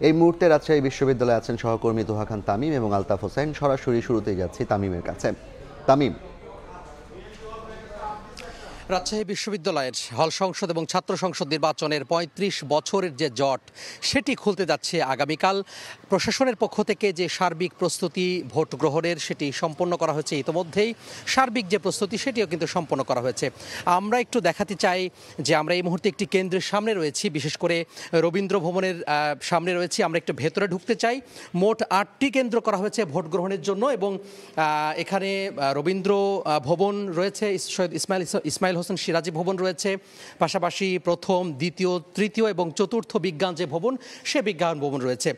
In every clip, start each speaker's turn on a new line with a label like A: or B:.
A: এই মুহূর্তে রাজশাহী বিশ্ববিদ্যালয়ে আছেন সহকর্মী তোহা খান তামিম এবং আলতাফ হোসেন। সরাসরি শুরুতেই যাচ্ছি তামিমের কাছে। তামিম,
B: রাজশাহী বিশ্ববিদ্যালয়ের হল সংসদ এবং ছাত্র সংসদ নির্বাচনের ৩৫ বছরের যে জট সেটি খুলতে যাচ্ছে আগামীকাল। প্রশাসনের পক্ষ থেকে যে সার্বিক প্রস্তুতি ভোট গ্রহণের সেটি সম্পন্ন করা হয়েছে ইতোমধ্যেই। সার্বিক যে প্রস্তুতি সেটিও কিন্তু সম্পন্ন করা হয়েছে। আমরা একটু দেখাতে চাই যে আমরা এই মুহূর্তে একটি কেন্দ্রের সামনে রয়েছি, বিশেষ করে রবীন্দ্র ভবনের সামনে রয়েছি। আমরা একটু ভেতরে ঢুকতে চাই। মোট ৮টি কেন্দ্র করা হয়েছে ভোট গ্রহণের জন্য এবং এখানে রবীন্দ্র ভবন রয়েছে, সৈয়দ ইসমাইল হোসেন সিরাজি ভবন রয়েছে, পাশাপাশি প্রথম, দ্বিতীয়, তৃতীয় এবং চতুর্থ বিজ্ঞান যে ভবন সে বিজ্ঞান ভবন রয়েছে।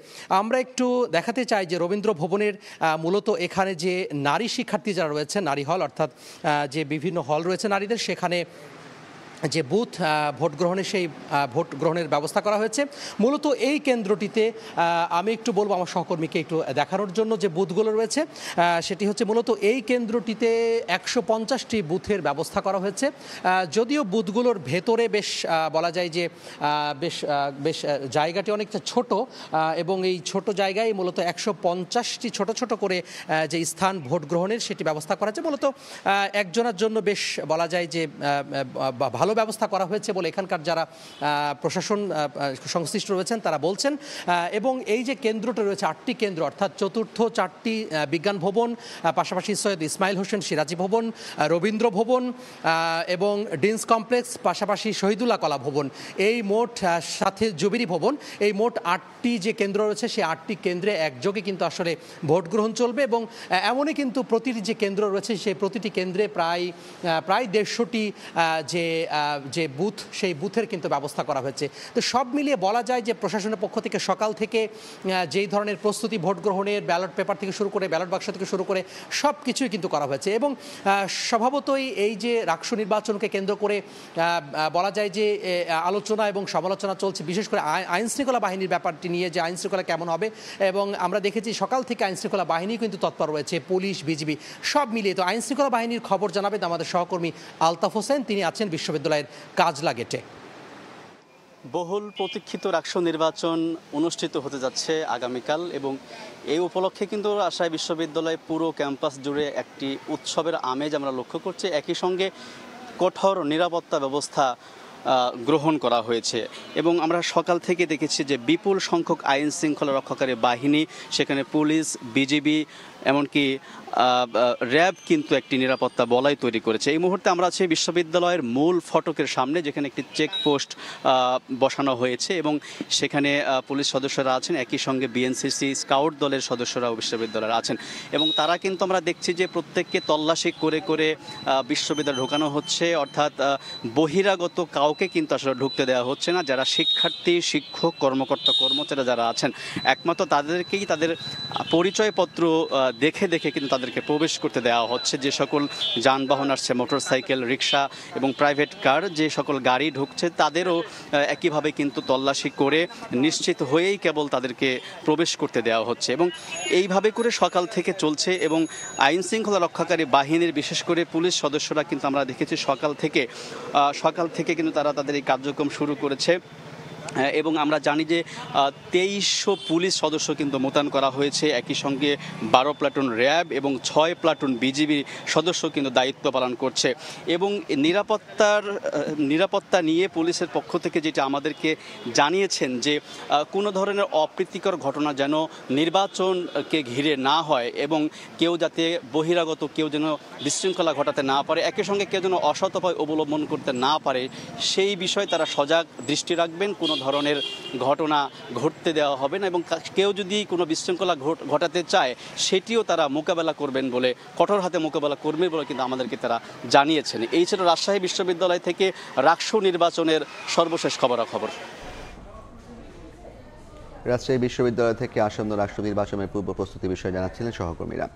B: আমরা একটু দেখাতে চাই যে রবীন্দ্র ভবনের মূলত এখানে যে নারী শিক্ষার্থী যারা রয়েছে, নারী হল অর্থাৎ যে বিভিন্ন হল রয়েছে নারীদের, সেখানে যে বুথ ভোট গ্রহণের সেই ভোট গ্রহণের ব্যবস্থা করা হয়েছে। মূলত এই কেন্দ্রটিতে আমি একটু বলবো আমার সহকর্মীকে একটু দেখানোর জন্য যে বুথগুলো রয়েছে, সেটি হচ্ছে মূলত এই কেন্দ্রটিতে ১৫০টি বুথের ব্যবস্থা করা হয়েছে। যদিও বুথগুলোর ভেতরে বেশ বলা যায় যে বেশ জায়গাটি অনেকটা ছোট এবং এই ছোট জায়গায় মূলত ১৫০টি ছোট ছোট করে যে স্থান ভোট গ্রহণের সেটি ব্যবস্থা করা হয়েছে। মূলত একজনের জন্য বেশ বলা যায় যে ভালো ব্যবস্থা করা হয়েছে বলে এখানকার যারা প্রশাসন সংশ্লিষ্ট রয়েছেন তারা বলছেন। এবং এই যে কেন্দ্রটা রয়েছে ৮টি কেন্দ্র, অর্থাৎ চতুর্থ ৪টি বিজ্ঞান ভবন, পাশাপাশি সৈয়দ ইসমাইল হোসেন সিরাজি ভবন, রবীন্দ্র ভবন এবং ডিন্স কমপ্লেক্স, পাশাপাশি শহীদুল্লাহ কলা ভবন, এই মোট সাথে জুবিরি ভবন, এই মোট ৮টি যে কেন্দ্র রয়েছে সেই ৮টি কেন্দ্রে একযোগে কিন্তু আসলে ভোট গ্রহণ চলবে। এবং এমনই কিন্তু প্রতিটি যে কেন্দ্র রয়েছে সেই প্রতিটি কেন্দ্রে প্রায় ১৫০টি যে বুথ, সেই বুথের কিন্তু ব্যবস্থা করা হয়েছে। তো সব মিলিয়ে বলা যায় যে প্রশাসনের পক্ষ থেকে সকাল থেকে যেই ধরনের প্রস্তুতি ভোট গ্রহণের, ব্যালট পেপার থেকে শুরু করে ব্যালট বাক্স থেকে শুরু করে সব কিছুই কিন্তু করা হয়েছে। এবং স্বভাবতই এই যে রাকসু নির্বাচনকে কেন্দ্র করে বলা যায় যে আলোচনা এবং সমালোচনা চলছে, বিশেষ করে আইনশৃঙ্খলা বাহিনীর ব্যাপারটি নিয়ে, যে আইনশৃঙ্খলা কেমন হবে। এবং আমরা দেখেছি সকাল থেকে আইনশৃঙ্খলা বাহিনী কিন্তু তৎপর রয়েছে, পুলিশ, বিজিবি সব মিলিয়ে। তো আইনশৃঙ্খলা বাহিনীর খবর জানাবেন আমাদের সহকর্মী আলতাফ হোসেন, তিনি আছেন বিশ্ববিদ্যালয়ের কাজলা গেটে।
C: বহুল প্রতীক্ষিত রাকসু নির্বাচন অনুষ্ঠিত হতে যাচ্ছে আগামীকাল এবং এই উপলক্ষে কিন্তু রাজশাহী বিশ্ববিদ্যালয় পুরো ক্যাম্পাস জুড়ে একটি উৎসবের আমেজ আমরা লক্ষ্য করছি। একই সঙ্গে কঠোর নিরাপত্তা ব্যবস্থা গ্রহণ করা হয়েছে এবং আমরা সকাল থেকে দেখেছি যে বিপুল সংখ্যক আইন শৃঙ্খলা রক্ষাকারী বাহিনী, সেখানে পুলিশ, বিজিবি, এমনকি র্যাব কিন্তু একটি নিরাপত্তা বলয় তৈরি করেছে। এই মুহূর্তে আমরা আছি বিশ্ববিদ্যালয়ের মূল ফটকের সামনে, যেখানে একটি চেকপোস্ট বসানো হয়েছে এবং সেখানে পুলিশ সদস্যরা আছেন, একই সঙ্গে বিএনসিসি স্কাউট দলের সদস্যরাও বিশ্ববিদ্যালয়ে আছেন এবং তারা কিন্তু আমরা দেখছি যে প্রত্যেককে তল্লাশি করে করে বিশ্ববিদ্যালয়ে ঢোকানো হচ্ছে। অর্থাৎ বহিরাগত কাউকে কিন্তু আসলে ঢুকতে দেওয়া হচ্ছে না। যারা শিক্ষার্থী, শিক্ষক, কর্মকর্তা, কর্মচারী যারা আছেন, একমাত্র তাদেরকেই তাদের পরিচয়পত্র দেখে দেখে কিন্তু তাদেরকে প্রবেশ করতে দেওয়া হচ্ছে। যে সকল যানবাহন আসছে, মোটরসাইকেল, রিক্সা এবং প্রাইভেট কার, যে সকল গাড়ি ঢুকছে তাদেরও একইভাবে কিন্তু তল্লাশি করে নিশ্চিত হয়েই কেবল তাদেরকে প্রবেশ করতে দেওয়া হচ্ছে এবং এইভাবে করে সকাল থেকে চলছে। এবং আইন শৃঙ্খলা রক্ষাকারী বাহিনীর বিশেষ করে পুলিশ সদস্যরা কিন্তু আমরা দেখেছি সকাল থেকে কিন্তু তারা তাদের এই কার্যক্রম শুরু করেছে এবং আমরা জানি যে ২৩০০ পুলিশ সদস্য কিন্তু মোতায়েন করা হয়েছে। একই সঙ্গে ১২ প্লাটুন র্যাব এবং ৬ প্লাটুন বিজিবি সদস্য কিন্তু দায়িত্ব পালন করছে। এবং নিরাপত্তা নিয়ে পুলিশের পক্ষ থেকে যেটা আমাদেরকে জানিয়েছেন যে কোনো ধরনের অপ্রীতিকর ঘটনা যেন নির্বাচনকে ঘিরে না হয় এবং কেউ যাতে বহিরাগত কেউ যেন বিশৃঙ্খলা ঘটাতে না পারে, একই সঙ্গে কেউ যেন অসৎ উপায় অবলম্বন করতে না পারে, সেই বিষয়ে তারা সজাগ দৃষ্টি রাখবেন। কোনো ধরনের ঘটনা ঘটতে দেওয়া হবে না এবং কেউ যদি কোনো বিশৃঙ্খলা ঘটাতে চায় সেটিও তারা মোকাবেলা করবেন বলে, কঠোর হাতে মোকাবেলা করবেন বলে কিন্তু আমাদেরকে তারা জানিয়েছেন। এই ছিল রাজশাহী বিশ্ববিদ্যালয় থেকে রাকসু নির্বাচনের সর্বশেষ খবরাখবর।
A: রাজশাহী বিশ্ববিদ্যালয় থেকে আসন্ন রাষ্ট্র নির্বাচনের পূর্ব প্রস্তুতি বিষয়ে জানাচ্ছিলেন সহকর্মীরা।